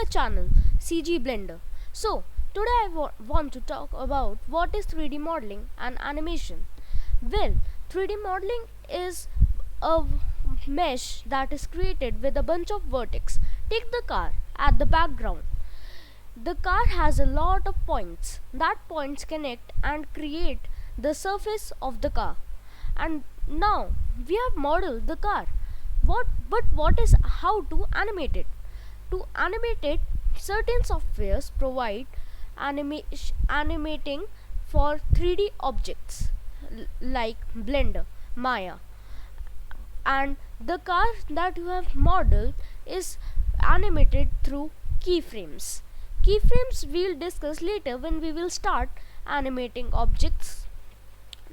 channel CG Blender. So today I want to talk about what is 3D modeling and animation. Well, 3D modeling is a mesh that is created with a bunch of vertex. Take the car at the background. The car has a lot of points. That points connect and create the surface of the car. And now we have modeled the car. What is how to animate it? To animate it, certain softwares provide animating for 3D objects like Blender, Maya, and the car that you have modeled is animated through keyframes. Keyframes we'll discuss later when we will start animating objects.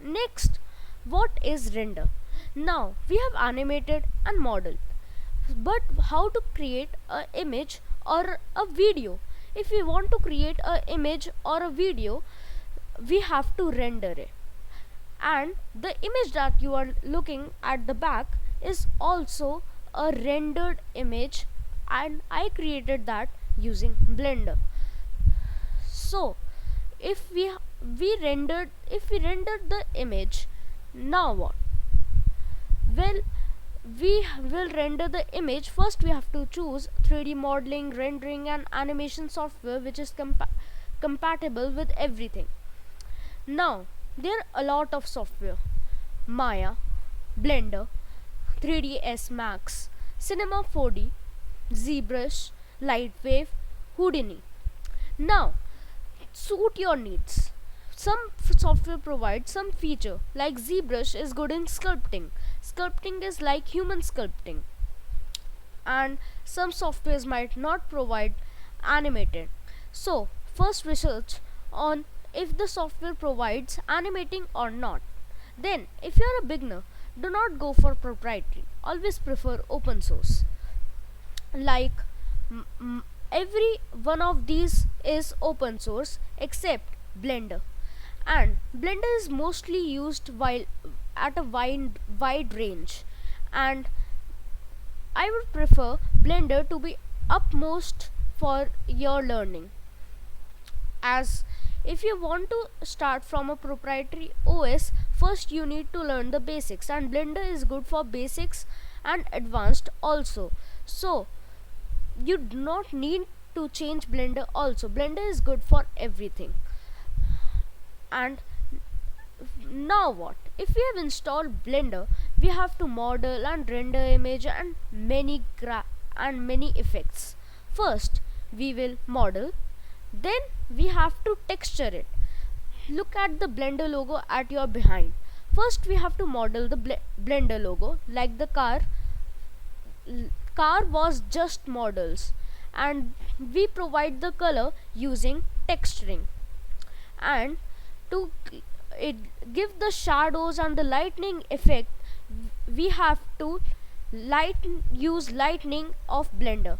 Next, what is render? Now we have animated and modeled, but how to create an image or a video? If we want to create an image or a video, we have to render it, and the image that you are looking at the back is also a rendered image, and I created that using Blender. So if we rendered the image, now what? Well, we will render the image. First we have to choose 3D modeling, rendering and animation software which is compatible with everything. Now there are a lot of software: Maya, Blender, 3ds Max, Cinema 4D, ZBrush, Lightwave, Houdini. Now suit your needs. Some software provides some feature, like ZBrush is good in sculpting. Sculpting is like human sculpting, and some softwares might not provide animated. So first research on if the software provides animating or not. Then if you are a beginner, do not go for proprietary, always prefer open source. Like every one of these is open source except Blender, and Blender is mostly used while at a wide range, and I would prefer Blender to be upmost for your learning, as if you want to start from a proprietary OS, first you need to learn the basics, and Blender is good for basics and advanced also. So you do not need to change Blender also. Blender is good for everything. And now what? If we have installed Blender, we have to model and render image and many effects. First we will model, then we have to texture it. Look at the Blender logo at your behind. First we have to model the Blender logo, like the car was just models, and we provide the color using texturing, and to give the shadows and the lightning effect, we have to use lightning of Blender.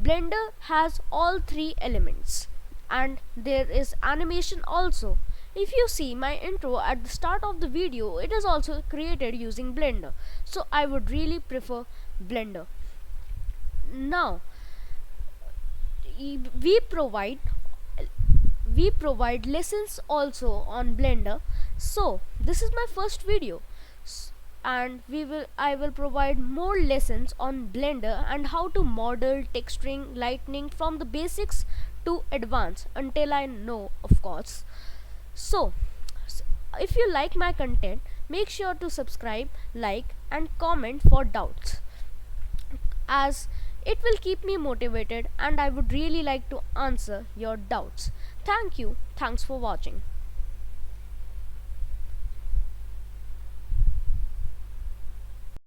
Blender has all three elements, and there is animation also. If you see my intro at the start of the video, it is also created using Blender, so I would really prefer Blender. Now we provide lessons also on Blender. So this is my first video, and I will provide more lessons on Blender and how to model, texturing, lightning from the basics to advanced, until I know, of course. So if you like my content, make sure to subscribe, like and comment for doubts, as it will keep me motivated and I would really like to answer your doubts. Thank you. Thanks for watching.